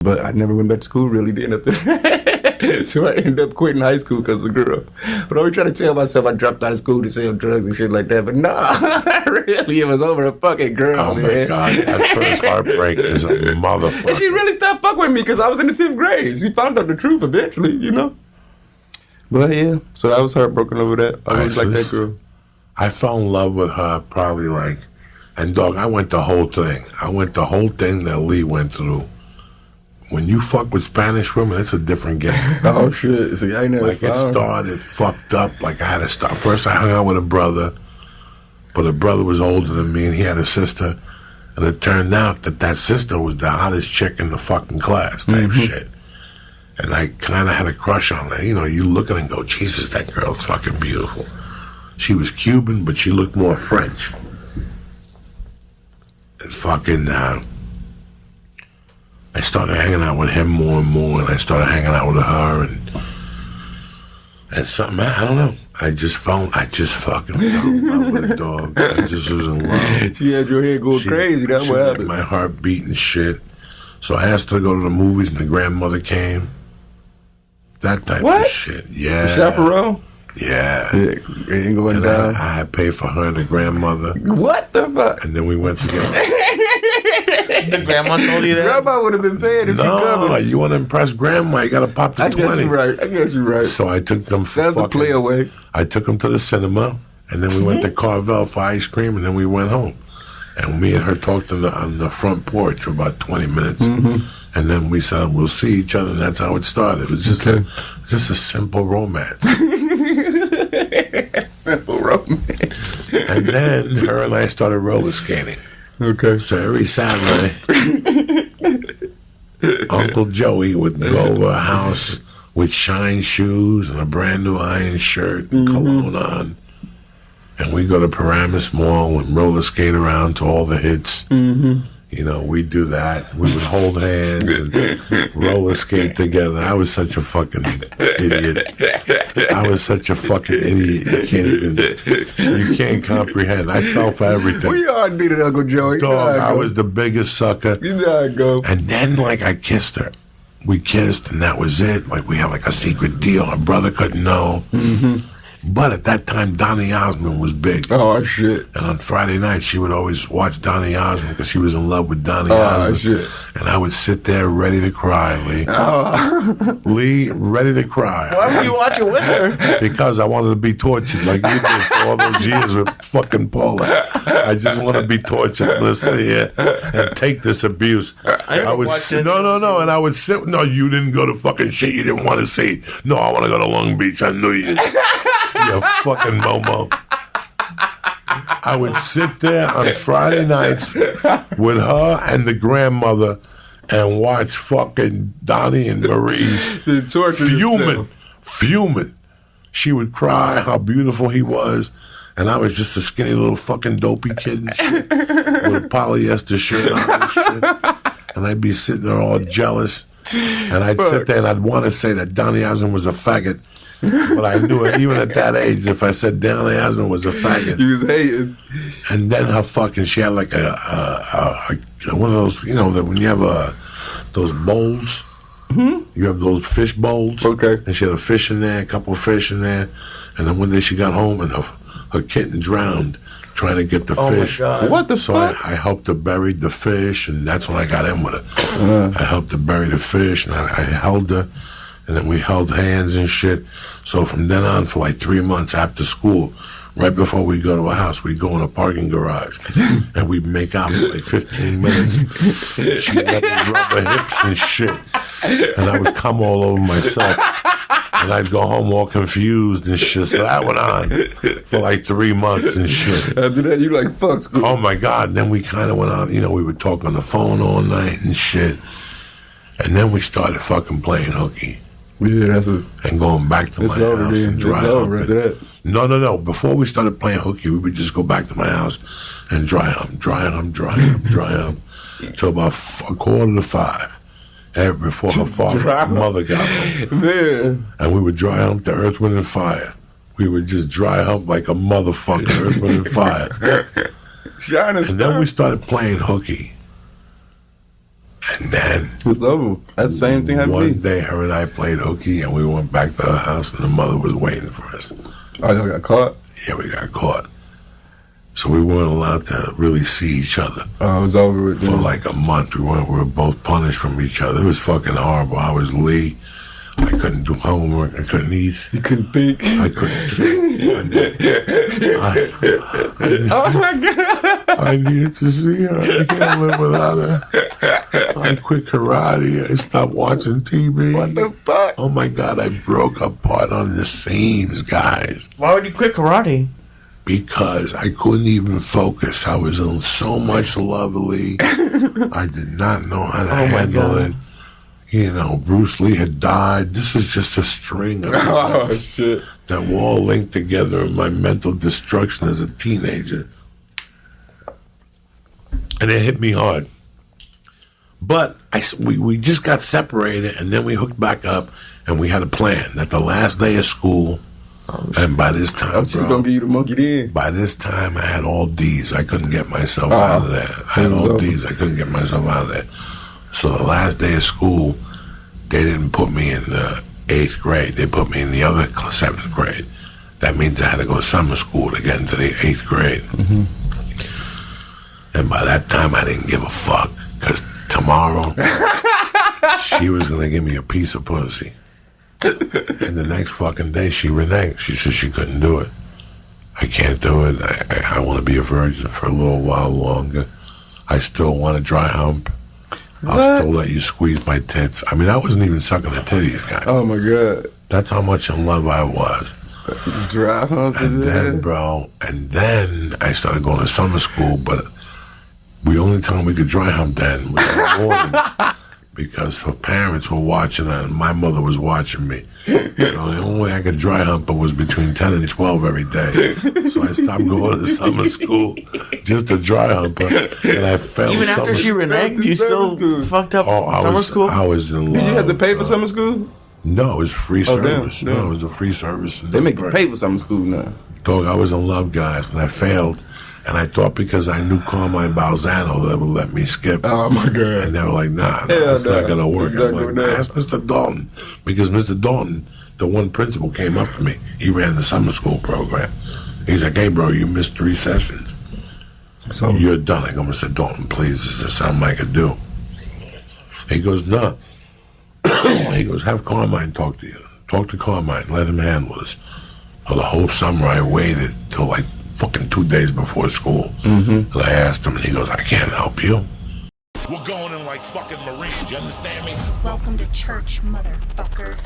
But I never went back to school really then up there. So I ended up quitting high school because of the girl. But I always try to tell myself I dropped out of school to sell drugs and shit like that. But nah, really, it was over a fucking girl, Oh, man. my God. That first heartbreak is a motherfucker. And she really stopped fucking with me because I was in the 10th grade. She found out the truth eventually, you know? But yeah, so I was heartbroken over that. I was like that girl. I fell in love with her probably like, and dog, I went the whole thing. I went the whole thing that Lee went through. When you fuck with Spanish women, it's a different game. Oh shit! See, I never like it started fucked up. Like I had to start. First, I hung out with a brother, but the brother was older than me, and he had a sister. And it turned out that sister was the hottest chick in the fucking class, type shit. And I kind of had a crush on her. You know, you look at her and go, Jesus, that girl's fucking beautiful. She was Cuban, but she looked more French. And fucking, I started hanging out with him more and more, and I started hanging out with her, and something, I don't know. I just fucking fell in love with a dog. I just was in love. She had your head going crazy. That's what happened. My heart beating shit. So I asked her to go to the movies, and the grandmother came. That type of shit. Yeah. The chaperone? Yeah. Ain't going down. I paid for her and the grandmother. What the fuck? And then we went together. The grandma told you that? Grandma would have been paying if she covered. No, you want to impress grandma, you got to pop the 20. I guess you're right. So I took them for That's the play away. I took them to the cinema, and then we went to Carvel for ice cream, and then we went home. And me and her talked on the front porch for about 20 minutes. And then we said, we'll see each other, and that's how it started. It was just a simple romance. Simple romance. And then her and I started roller skating. Okay. So every Saturday, Uncle Joey would go over a house with shine shoes and a brand new iron shirt and cologne on. And we go to Paramus Mall and roller skate around to all the hits. You know, we do that. We would hold hands and roller skate together. I was such a fucking idiot. I was such a fucking idiot. You can't comprehend. I fell for everything. We all did it, Uncle Joey. Dog, I was the biggest sucker. You know how it go. And then, like, I kissed her. We kissed, and that was it. Like, we had, like, a secret deal. Her brother couldn't know. But at that time, Donny Osmond was big. Oh, shit. And on Friday night, she would always watch Donny Osmond because she was in love with Donny Osmond. Shit. And I would sit there ready to cry, Lee. Lee, ready to cry. Why were you watching with her? Because I wanted to be tortured like you did for all those years with fucking Paula. I just want to be tortured. I'm going to sit here and take this abuse. I would sit, no. And I would sit, no, you didn't go to fucking shit you didn't want to see. No, I want to go to Long Beach. I knew you. You fucking Momo. I would sit there on Friday nights with her and the grandmother and watch fucking Donnie and Marie fuming. She would cry how beautiful he was, and I was just a skinny little fucking dopey kid and shit with a polyester shirt on and shit. And I'd be sitting there all jealous, and I'd sit there and I'd want to say that Donnie Osmond was a faggot. But I knew it, even at that age, if I said Donny Osmond was a faggot. He was hating. And then her fucking, she had like a one of those, you know, that when you have those bowls, you have those fish bowls. Okay. And she had a fish in there, a couple of fish in there. And then one day she got home and her kitten drowned trying to get the fish. My God. What the fuck? So I helped her bury the fish, and that's when I got in with her. I helped her bury the fish, and I held her. And then we held hands and shit. So from then on, for like 3 months after school, right before we go to a house, we'd go in a parking garage and we'd make out for like 15 minutes. She'd let me rub her hips and shit. And I would come all over myself. And I'd go home all confused and shit. So that went on for like 3 months and shit. After that, you like, fuck school. Oh my God. And then we kind of went on, you know, we would talk on the phone all night and shit. And then we started fucking playing hooky. Yeah, and going back to my house and dry hump. No. Before we started playing hooky, we would just go back to my house and dry hump till about 4:45. Before her mother got home. Man. And we would dry hump to Earth, Wind, and Fire. We would just dry hump like a motherfucker, Earth, Wind, and Fire. And then we started playing hooky. And then It's over. That's the same thing happened to one me. day, her and I played hooky, and we went back to her house, and the mother was waiting for us. Oh, y'all got caught? Yeah, we got caught. So we weren't allowed to really see each other. Oh, it was over with For then. like a month. We were both punished from each other. It was fucking horrible. I was Lee. I couldn't do homework. I couldn't eat. You couldn't think. I couldn't think. Oh my god! I needed to see her. I can't live without her. I quit karate. I stopped watching TV. What the fuck? Oh my God, I broke apart on the scenes, guys. Why would you quit karate? Because I couldn't even focus. I was in so much lovely. I did not know how to handle it. You know, Bruce Lee had died. This was just a string of Oh events shit! that were all linked together in my mental destruction as a teenager. And it hit me hard. But we just got separated, and then we hooked back up, and we had a plan that the last day of school, and by this time, I'm just gonna give you the monkey then. by this time, I had all D's. I couldn't get myself out of there. I had all D's. I couldn't get myself out of there. So the last day of school, they didn't put me in the 8th grade. They put me in the other 7th grade. That means I had to go to summer school to get into the 8th grade. Mm-hmm. And by that time, I didn't give a fuck. Because tomorrow, she was going to give me a piece of pussy. And the next fucking day, she reneged. She said she couldn't do it. I can't do it. I want to be a virgin for a little while longer. I still want to dry hump. I'll still let you squeeze my tits. I mean, I wasn't even sucking the titties, guys. Oh my god! That's how much in love I was. Dry hump. And then, bro, I started going to summer school, but the only time we could dry hump then was in the mornings. Because her parents were watching her and my mother was watching me. So the only way I could dry hump her was between 10 and 12 every day. So I stopped going to summer school just to dry hump her. And I failed Even after summer she reneged, you Summer still school. fucked up I summer was, school? I was in love. Did you have to pay for bro. summer school? No, it was free Oh, damn, service. damn. No, it was a free service. They make you pay for summer school now. Dog, I was in love, guys, and I failed. And I thought because I knew Carmine Balzano, they would let me skip. Oh my god! And they were like, nah, Hell it's not no. going to work. It's not I'm like, gonna work. ask Mr. Dalton. Because Mr. Dalton, the one principal, came up to me. He ran the summer school program. He's like, hey, bro, you missed 3 sessions. So you're done. I go, Mr. Dalton, please, is this something I could do? He goes, no. He goes, have Carmine talk to you. Talk to Carmine. Let him handle this. So the whole summer I waited till like fucking 2 days before school. Mm-hmm. And I asked him, and he goes, I can't help you. We're going in like fucking Marines, you understand me? Welcome to church, motherfucker.